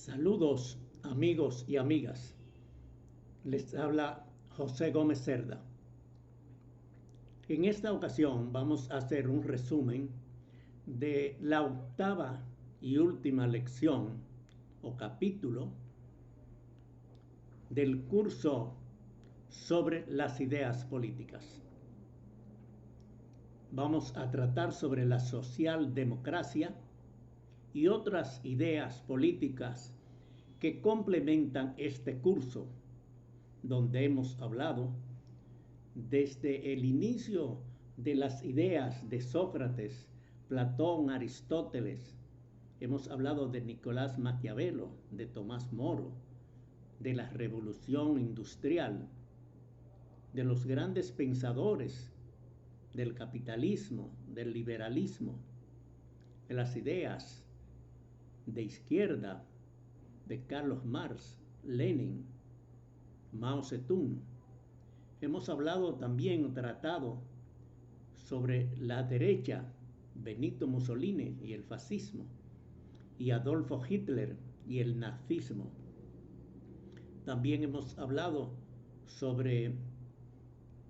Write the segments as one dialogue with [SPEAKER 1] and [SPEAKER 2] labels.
[SPEAKER 1] Saludos amigos y amigas. Les habla José Gómez Cerda. En esta ocasión vamos a hacer un resumen de la octava y última lección o capítulo del curso sobre las ideas políticas. Vamos a tratar sobre la socialdemocracia y otras ideas políticas que complementan este curso, donde hemos hablado desde el inicio de las ideas de Sócrates, Platón, Aristóteles. Hemos hablado de Nicolás Maquiavelo, de Tomás Moro, de la revolución industrial, de los grandes pensadores del capitalismo, del liberalismo, de las ideas de izquierda, de Carlos Marx, Lenin, Mao Zedong. Hemos hablado también, tratado sobre la derecha, Benito Mussolini y el fascismo, y Adolfo Hitler y el nazismo. También hemos hablado sobre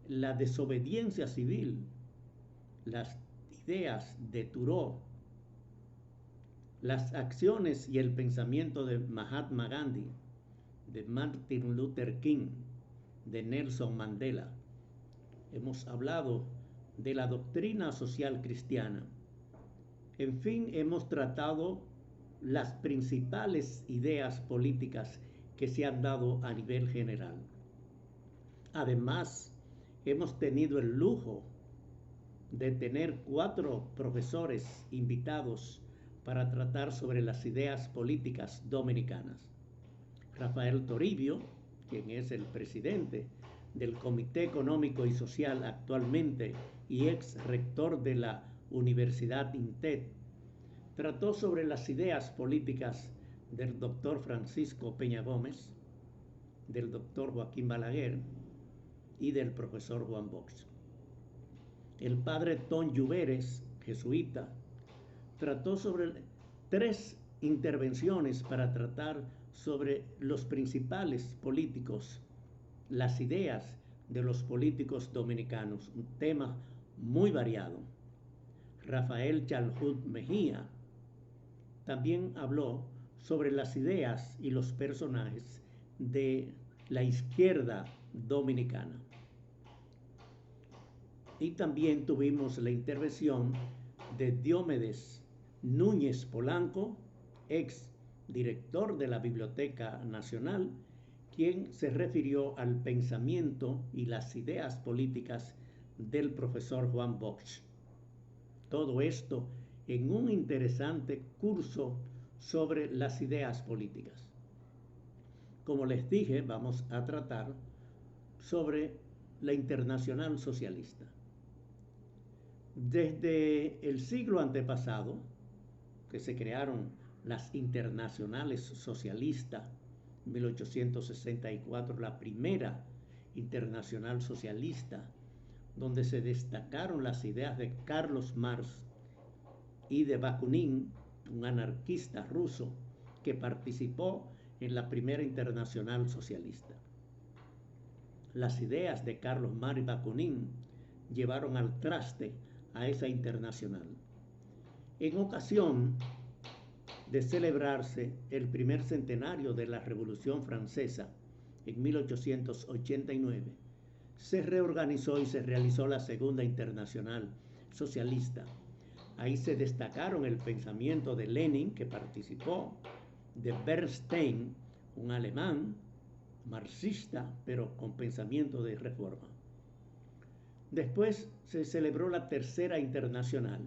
[SPEAKER 1] la desobediencia civil, las ideas de Thoreau, las acciones y el pensamiento de Mahatma Gandhi, de Martin Luther King, de Nelson Mandela. Hemos hablado de la doctrina social cristiana. En fin, hemos tratado las principales ideas políticas que se han dado a nivel general. Además, hemos tenido el lujo de tener 4 profesores invitados para tratar sobre las ideas políticas dominicanas. Rafael Toribio, quien es el presidente del Comité Económico y Social actualmente y ex rector de la Universidad INTED, trató sobre las ideas políticas del doctor Francisco Peña Gómez, del doctor Joaquín Balaguer y del profesor Juan Bosch. El padre Tom Lluveres, jesuita, trató sobre 3 intervenciones para tratar sobre los principales políticos, las ideas de los políticos dominicanos, un tema muy variado. Rafael Chalhut Mejía también habló sobre las ideas y los personajes de la izquierda dominicana. Y también tuvimos la intervención de Diomedes Núñez Polanco, ex director de la Biblioteca Nacional, quien se refirió al pensamiento y las ideas políticas del profesor Juan Bosch. Todo esto en un interesante curso sobre las ideas políticas. Como les dije, vamos a tratar sobre la Internacional Socialista. Desde el siglo antepasado, que se crearon las internacionales socialistas, 1864, la primera internacional socialista, donde se destacaron las ideas de Carlos Marx y de Bakunin, un anarquista ruso que participó en la primera internacional socialista. Las ideas de Carlos Marx y Bakunin llevaron al traste a esa internacional. En ocasión de celebrarse el primer centenario de la Revolución Francesa en 1889, se reorganizó y se realizó la Segunda Internacional Socialista. Ahí se destacaron el pensamiento de Lenin, que participó, de Bernstein, un alemán marxista, pero con pensamiento de reforma. Después se celebró la Tercera Internacional,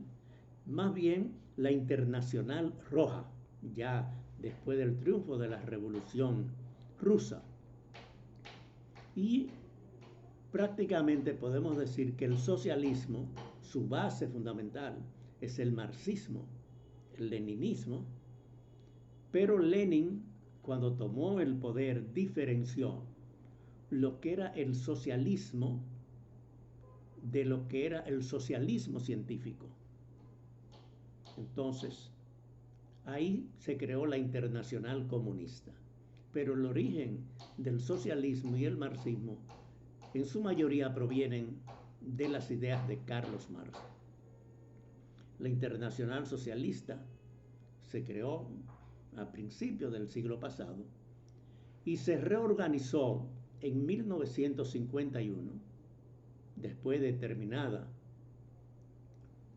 [SPEAKER 1] más bien la Internacional Roja, ya después del triunfo de la Revolución Rusa. Y prácticamente podemos decir que el socialismo, su base fundamental es el marxismo, el leninismo, pero Lenin, cuando tomó el poder, diferenció lo que era el socialismo de lo que era el socialismo científico. Entonces, Ahí se creó la Internacional Comunista. Pero el origen del socialismo y el marxismo en su mayoría provienen de las ideas de Carlos Marx. La Internacional Socialista se creó a principios del siglo pasado y se reorganizó en 1951, después de terminada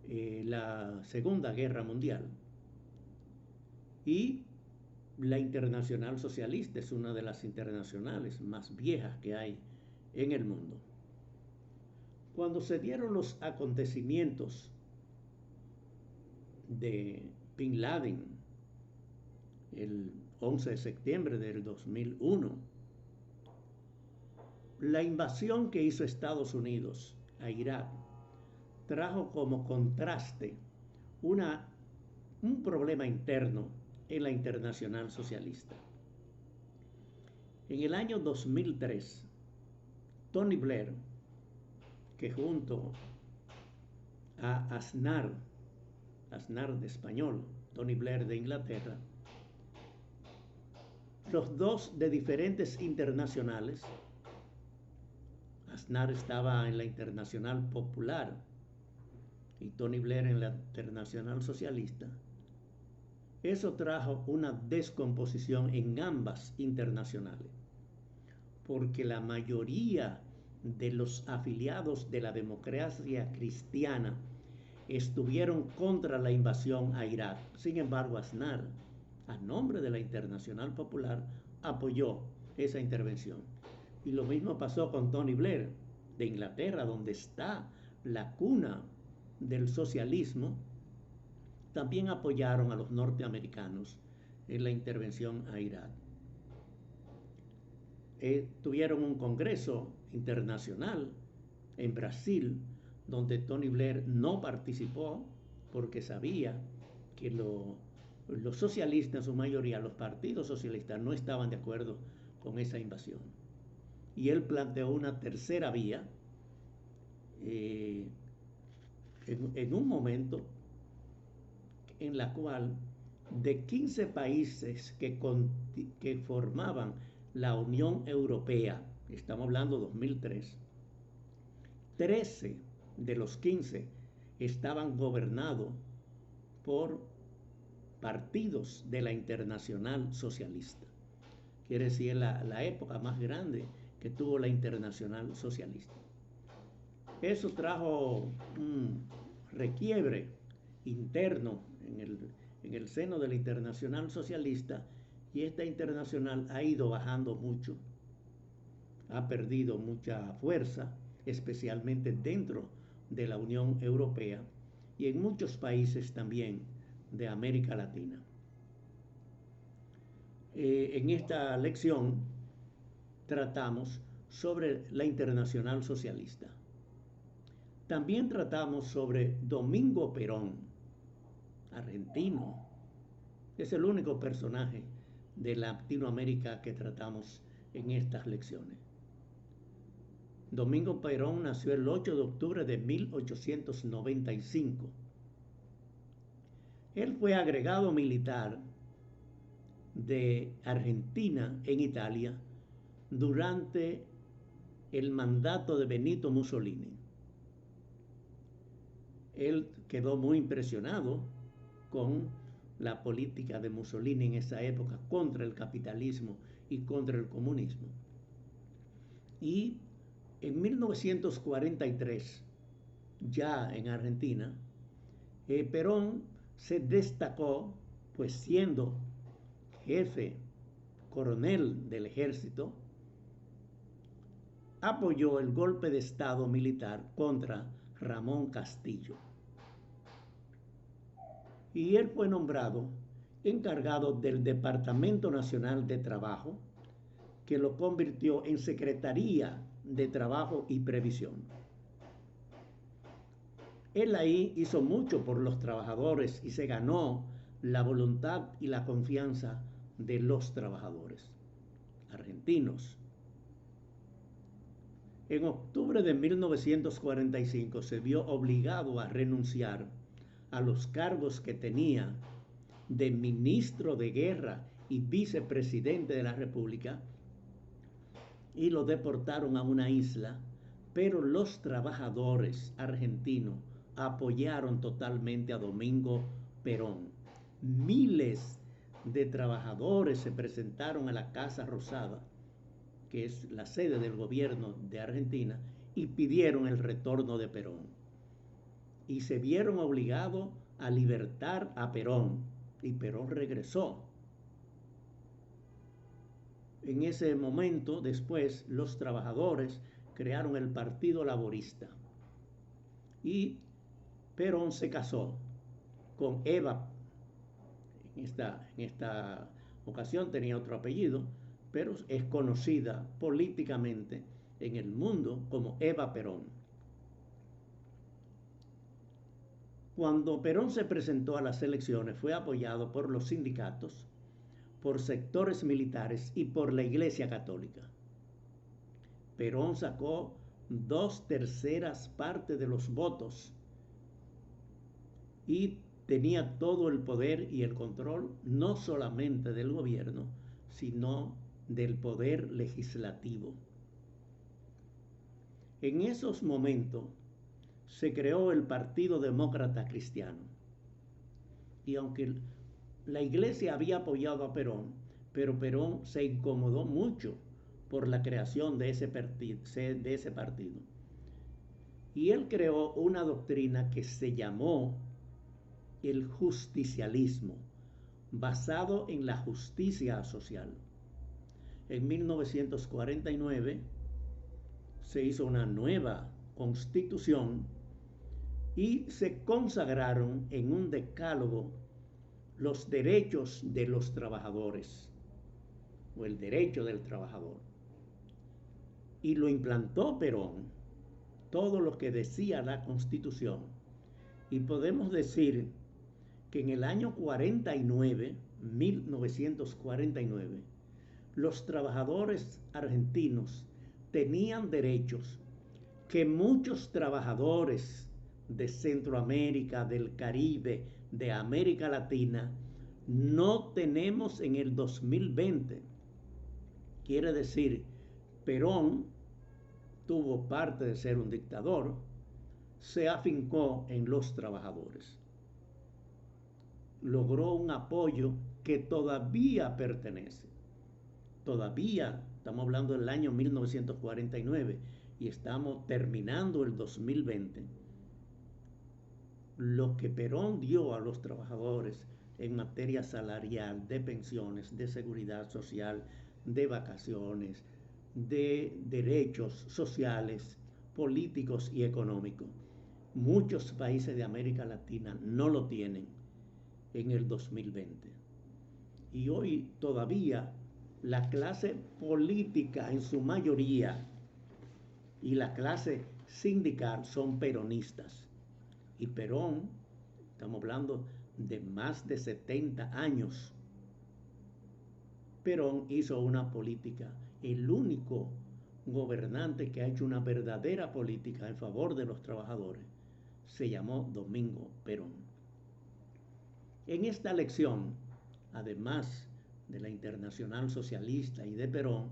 [SPEAKER 1] la Segunda Guerra Mundial. Y la Internacional Socialista es una de las internacionales más viejas que hay en el mundo. Cuando se dieron los acontecimientos de Bin Laden el 11 de septiembre del 2001, la invasión que hizo Estados Unidos a Irak trajo como contraste un problema interno en la Internacional Socialista. En el año 2003, Tony Blair, que junto a Aznar de español, Tony Blair de Inglaterra, los dos de diferentes internacionales, Aznar estaba en la Internacional Popular y Tony Blair en la Internacional Socialista, eso trajo una descomposición en ambas internacionales, porque la mayoría de los afiliados de la democracia cristiana estuvieron contra la invasión a Irak. Sin embargo, Aznar, a nombre de la Internacional Popular, apoyó esa intervención. Y lo mismo pasó con Tony Blair, de Inglaterra, donde está la cuna del socialismo. También apoyaron a los norteamericanos en la intervención a Irak. Tuvieron un congreso internacional en Brasil, donde Tony Blair no participó porque sabía que los socialistas, en su mayoría, los partidos socialistas, no estaban de acuerdo con esa invasión. Y él planteó una tercera vía en un momento en la cual de 15 países que formaban la Unión Europea, estamos hablando 2003, 13 de los 15 estaban gobernados por partidos de la Internacional Socialista. Quiere decir la época más grande que tuvo la Internacional Socialista. Eso trajo un requiebre interno en el seno de la Internacional Socialista, y esta internacional ha ido bajando mucho, ha perdido mucha fuerza, especialmente dentro de la Unión Europea y en muchos países también de América Latina. En esta lección tratamos sobre la Internacional Socialista. También tratamos sobre Domingo Perón, argentino. Es el único personaje de Latinoamérica que tratamos en estas lecciones. Domingo Perón nació el 8 de octubre de 1895. Él fue agregado militar de Argentina en Italia durante el mandato de Benito Mussolini. Él quedó muy impresionado con la política de Mussolini en esa época contra el capitalismo y contra el comunismo. Y en 1943, ya en Argentina, Perón se destacó, pues siendo jefe coronel del ejército, apoyó el golpe de Estado militar contra Ramón Castillo. Y él fue nombrado encargado del Departamento Nacional de Trabajo, que lo convirtió en Secretaría de Trabajo y Previsión. Él ahí hizo mucho por los trabajadores y se ganó la voluntad y la confianza de los trabajadores argentinos. En octubre de 1945 se vio obligado a renunciar a los cargos que tenía de ministro de guerra y vicepresidente de la República, y lo deportaron a una isla, pero los trabajadores argentinos apoyaron totalmente a Domingo Perón. Miles de trabajadores se presentaron a la Casa Rosada, que es la sede del gobierno de Argentina, y pidieron el retorno de Perón. Y se vieron obligados a libertar a Perón, y Perón regresó. En ese momento, después, los trabajadores crearon el Partido Laborista. Y Perón se casó con Eva. En esta ocasión tenía otro apellido, pero es conocida políticamente en el mundo como Eva Perón. Cuando Perón se presentó a las elecciones, fue apoyado por los sindicatos, por sectores militares y por la Iglesia Católica. Perón sacó 2/3 partes de los votos y tenía todo el poder y el control, no solamente del gobierno, sino del poder legislativo. En esos momentos se creó el Partido Demócrata Cristiano. Y aunque la iglesia había apoyado a Perón, pero Perón se incomodó mucho por la creación de ese partido. Y él creó una doctrina que se llamó el justicialismo, basado en la justicia social. En 1949 se hizo una nueva constitución y se consagraron en un decálogo los derechos de los trabajadores, o el derecho del trabajador. Y lo implantó Perón, todo lo que decía la Constitución. Y podemos decir que en el año 1949, los trabajadores argentinos tenían derechos que muchos trabajadores de Centroamérica, del Caribe, de América Latina, no tenemos en el 2020. Quiere decir, Perón tuvo parte de ser un dictador, se afincó en los trabajadores. Logró un apoyo que todavía pertenece. Todavía estamos hablando del año 1949 y estamos terminando el 2020. Lo que Perón dio a los trabajadores en materia salarial, de pensiones, de seguridad social, de vacaciones, de derechos sociales, políticos y económicos. Muchos países de América Latina no lo tienen en el 2020. Y hoy todavía la clase política en su mayoría y la clase sindical son peronistas. Y Perón, estamos hablando de más de 70 años, Perón hizo una política, el único gobernante que ha hecho una verdadera política en favor de los trabajadores, se llamó Domingo Perón. En esta lección, además de la Internacional Socialista y de Perón,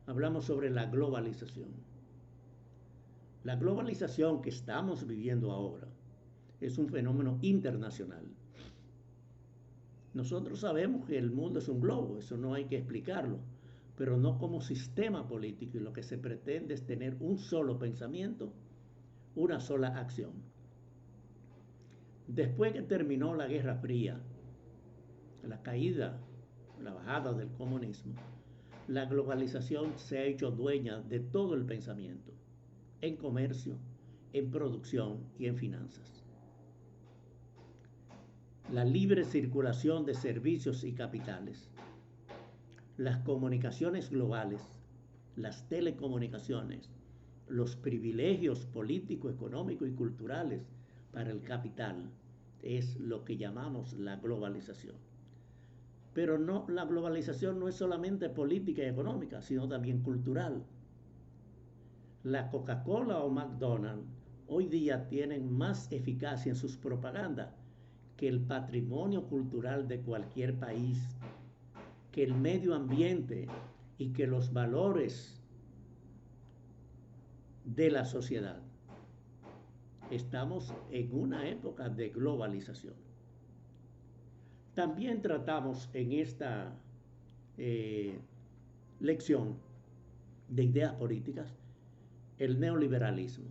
[SPEAKER 1] hablamos sobre la globalización. La globalización que estamos viviendo ahora es un fenómeno internacional. Nosotros sabemos que el mundo es un globo, eso no hay que explicarlo, pero no como sistema político, y lo que se pretende es tener un solo pensamiento, una sola acción. Después que terminó la Guerra Fría, la caída, la bajada del comunismo, la globalización se ha hecho dueña de todo el pensamiento, en comercio, en producción y en finanzas. La libre circulación de servicios y capitales, las comunicaciones globales, las telecomunicaciones, los privilegios políticos, económicos y culturales para el capital, es lo que llamamos la globalización. Pero no, la globalización no es solamente política y económica, sino también cultural. La Coca-Cola o McDonald's hoy día tienen más eficacia en sus propagandas que el patrimonio cultural de cualquier país, que el medio ambiente y que los valores de la sociedad. Estamos en una época de globalización. También tratamos en esta lección de ideas políticas el neoliberalismo.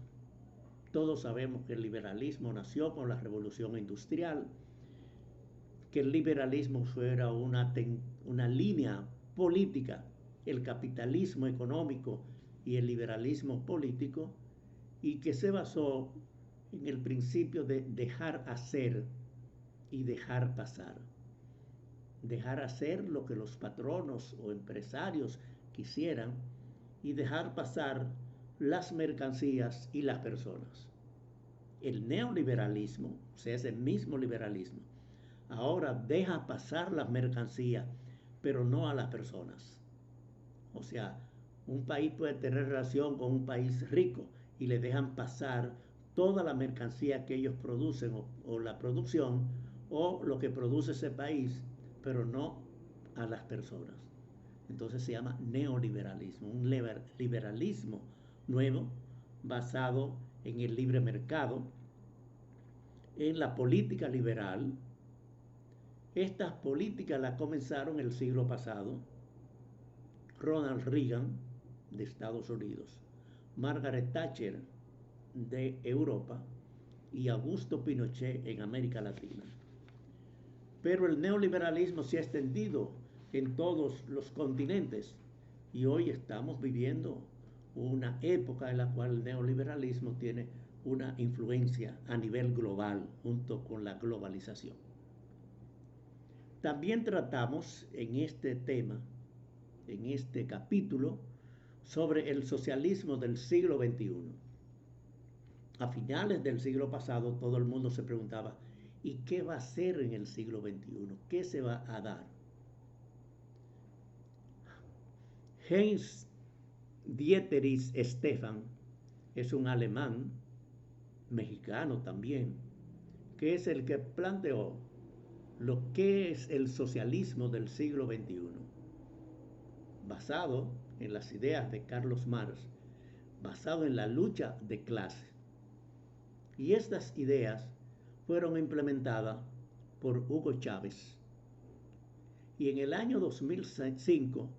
[SPEAKER 1] Todos sabemos que el liberalismo nació con la revolución industrial, que el liberalismo fuera una línea política, el capitalismo económico y el liberalismo político, y que se basó en el principio de dejar hacer y dejar pasar. Dejar hacer lo que los patronos o empresarios quisieran y dejar pasar las mercancías y las personas. El neoliberalismo, o sea, es el mismo liberalismo, ahora deja pasar las mercancías, pero no a las personas. O sea, un país puede tener relación con un país rico y le dejan pasar toda la mercancía que ellos producen o la producción o lo que produce ese país, pero no a las personas. Entonces se llama neoliberalismo, un liberalismo nuevo basado en el libre mercado, en la política liberal. Estas políticas las comenzaron el siglo pasado Ronald Reagan de Estados Unidos, Margaret Thatcher de Europa y Augusto Pinochet en América Latina. Pero el neoliberalismo se ha extendido en todos los continentes y hoy estamos viviendo una época en la cual el neoliberalismo tiene una influencia a nivel global junto con la globalización. También tratamos en este tema, en este capítulo, sobre el socialismo del siglo XXI. A finales del siglo pasado todo el mundo se preguntaba, ¿y qué va a ser en el siglo XXI? ¿Qué se va a dar? Heinz Dieterich Stephan es un alemán, mexicano también, que es el que planteó lo que es el socialismo del siglo XXI, basado en las ideas de Carlos Marx, basado en la lucha de clase. Y estas ideas fueron implementadas por Hugo Chávez. Y en el año 2005,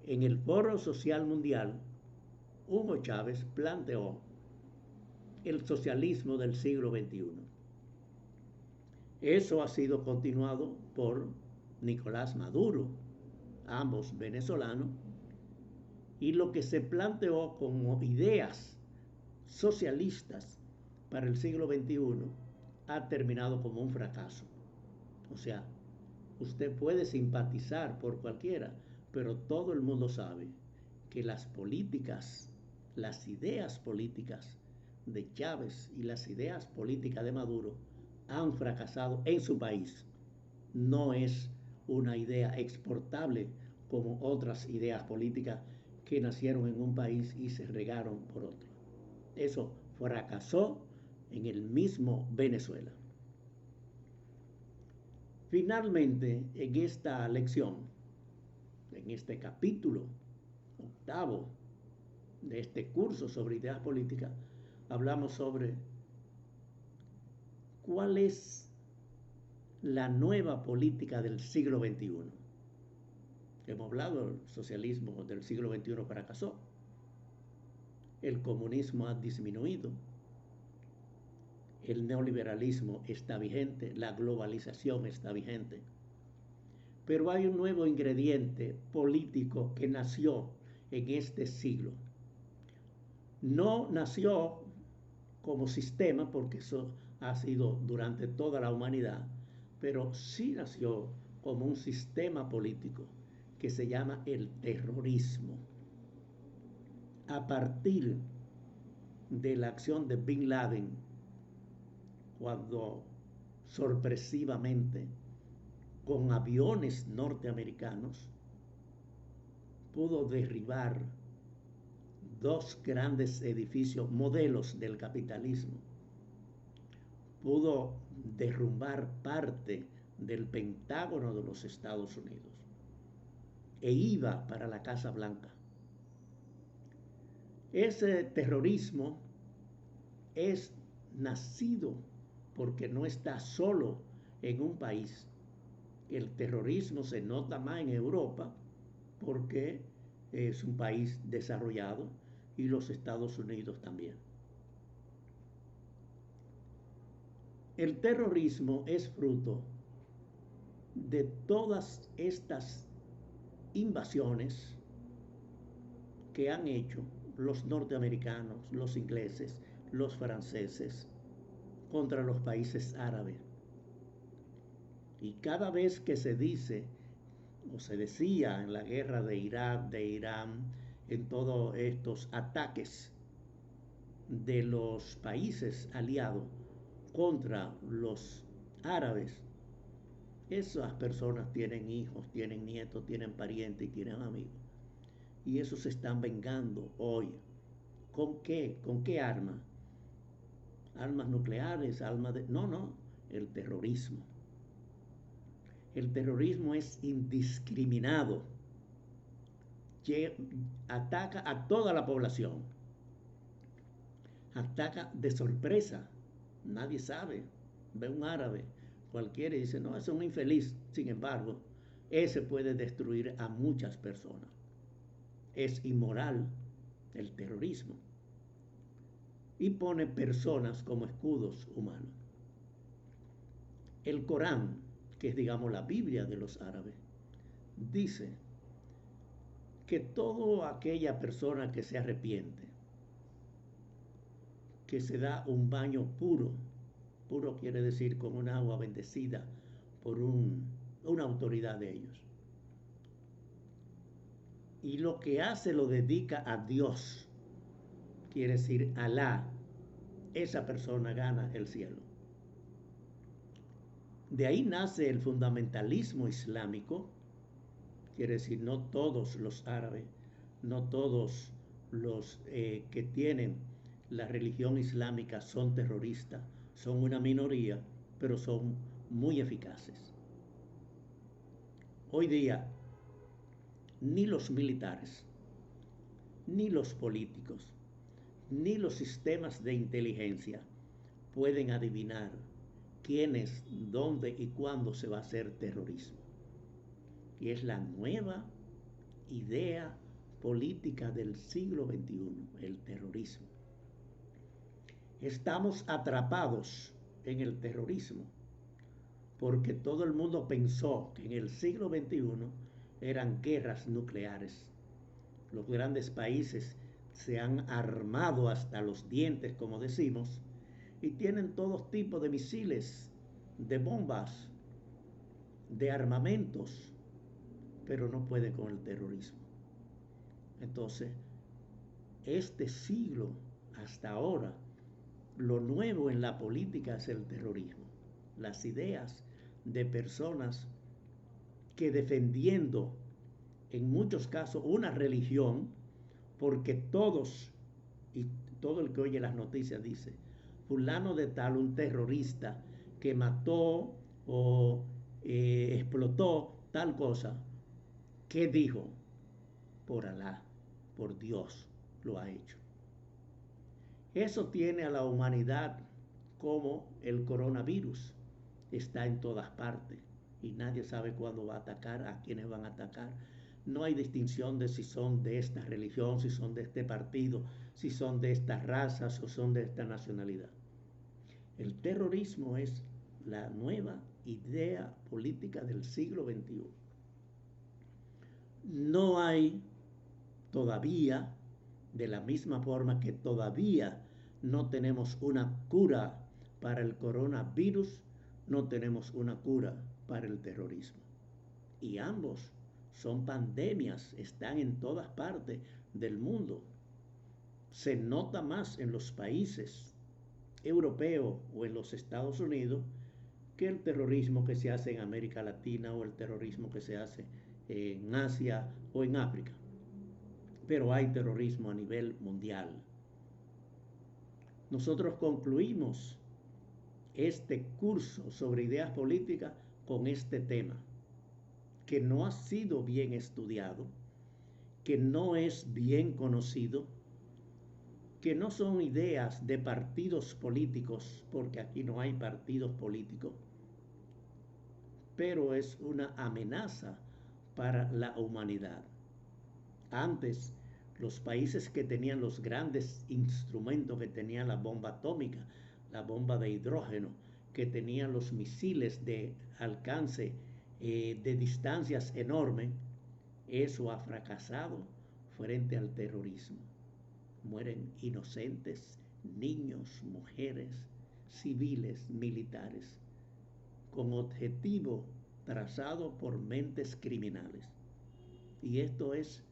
[SPEAKER 1] en el Foro Social Mundial, Hugo Chávez planteó el socialismo del siglo XXI. Eso ha sido continuado por Nicolás Maduro, ambos venezolanos, y lo que se planteó como ideas socialistas para el siglo XXI ha terminado como un fracaso. O sea, usted puede simpatizar por cualquiera, pero todo el mundo sabe que las políticas, las ideas políticas de Chávez y las ideas políticas de Maduro han fracasado en su país. No es una idea exportable como otras ideas políticas que nacieron en un país y se regaron por otro. Eso fracasó en el mismo Venezuela. Finalmente, en esta lección, en este capítulo octavo de este curso sobre ideas políticas, hablamos sobre cuál es la nueva política del siglo XXI. Hemos hablado del socialismo del siglo XXI fracasó, el comunismo ha disminuido, el neoliberalismo está vigente, la globalización está vigente. Pero hay un nuevo ingrediente político que nació en este siglo. No nació como sistema, porque eso ha sido durante toda la humanidad, pero sí nació como un sistema político que se llama el terrorismo. A partir de la acción de Bin Laden, cuando sorpresivamente con aviones norteamericanos pudo derribar dos grandes edificios, modelos del capitalismo, pudo derrumbar parte del Pentágono de los Estados Unidos e iba para la Casa Blanca. Ese terrorismo es nacido porque no está solo en un país. El terrorismo se nota más en Europa porque es un país desarrollado y los Estados Unidos también. El terrorismo es fruto de todas estas invasiones que han hecho los norteamericanos, los ingleses, los franceses contra los países árabes. Y cada vez que se dice o se decía en la guerra de Irak, de Irán, en todos estos ataques de los países aliados contra los árabes, esas personas tienen hijos, tienen nietos, tienen parientes y tienen amigos. Y esos se están vengando hoy. ¿Con qué? ¿Con qué arma? Armas nucleares, armas de... No, el terrorismo. El terrorismo es indiscriminado. Ataca a toda la población. Ataca de sorpresa. Nadie sabe. Ve un árabe, cualquiera, y dice, no, es un infeliz. Sin embargo, ese puede destruir a muchas personas. Es inmoral el terrorismo. Y pone personas como escudos humanos. El Corán, que es, digamos, la Biblia de los árabes, dice que toda aquella persona que se arrepiente, que se da un baño puro, puro quiere decir con un agua bendecida por una autoridad de ellos, y lo que hace lo dedica a Dios, quiere decir Alá, esa persona gana el cielo. De ahí nace el fundamentalismo islámico, quiere decir no todos los árabes, no todos los que tienen la religión islámica son terroristas, son una minoría, pero son muy eficaces. Hoy día, ni los militares, ni los políticos, ni los sistemas de inteligencia pueden adivinar quién es, dónde y cuándo se va a hacer terrorismo. Y es la nueva idea política del siglo XXI, el terrorismo. Estamos atrapados en el terrorismo porque todo el mundo pensó que en el siglo XXI eran guerras nucleares. Los grandes países se han armado hasta los dientes, como decimos, y tienen todo tipo de misiles, de bombas, de armamentos, pero no pueden con el terrorismo. Entonces, este siglo hasta ahora, lo nuevo en la política es el terrorismo. Las ideas de personas que defendiendo en muchos casos una religión, porque todos y todo el que oye las noticias dice, fulano de tal, un terrorista que mató o explotó tal cosa, ¿qué dijo? Por Alá, por Dios lo ha hecho. Eso tiene a la humanidad como el coronavirus. Está en todas partes y nadie sabe cuándo va a atacar, a quiénes van a atacar. No hay distinción de si son de esta religión, si son de este partido, si son de estas razas o son de esta nacionalidad. El terrorismo es la nueva idea política del siglo XXI. No hay todavía, de la misma forma que todavía no tenemos una cura para el coronavirus, no tenemos una cura para el terrorismo. Y ambos son pandemias, están en todas partes del mundo. Se nota más en los países europeos o en los Estados Unidos que el terrorismo que se hace en América Latina o el terrorismo que se hace en Asia o en África. Pero hay terrorismo a nivel mundial. Nosotros concluimos este curso sobre ideas políticas con este tema, que no ha sido bien estudiado, que no es bien conocido, que no son ideas de partidos políticos, porque aquí no hay partidos políticos, pero es una amenaza para la humanidad. Antes, los países que tenían los grandes instrumentos, que tenían la bomba atómica, la bomba de hidrógeno, que tenían los misiles de alcance de distancias enormes, eso ha fracasado frente al terrorismo. Mueren inocentes, niños, mujeres, civiles, militares, con objetivo trazado por mentes criminales. Y esto es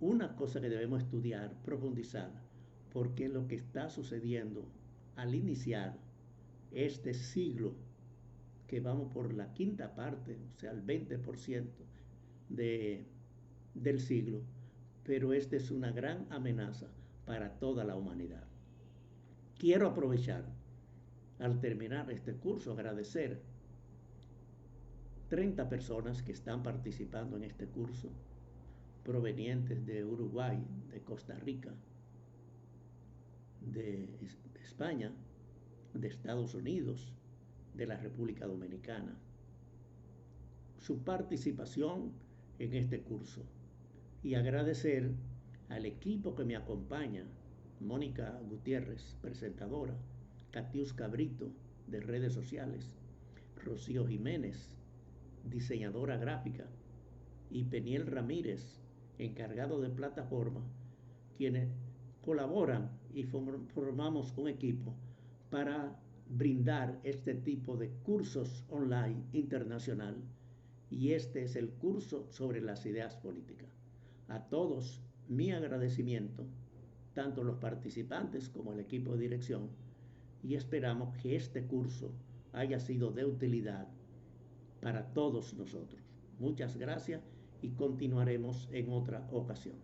[SPEAKER 1] una cosa que debemos estudiar, profundizar, porque lo que está sucediendo al iniciar este siglo, que vamos por la quinta parte, o sea, el 20% del siglo, pero esta es una gran amenaza para toda la humanidad. Quiero aprovechar, al terminar este curso, agradecer 30 personas que están participando en este curso, provenientes de Uruguay, de Costa Rica, de España, de Estados Unidos, de la República Dominicana. Su participación en este curso. Y agradecer al equipo que me acompaña, Mónica Gutiérrez, presentadora, Catiusca Brito, de redes sociales, Rocío Jiménez, diseñadora gráfica, y Peniel Ramírez, encargado de plataforma, quienes colaboran y formamos un equipo para brindar este tipo de cursos online internacional, y este es el curso sobre las ideas políticas. A todos mi agradecimiento, tanto los participantes como el equipo de dirección, y esperamos que este curso haya sido de utilidad para todos nosotros. Muchas gracias y continuaremos en otra ocasión.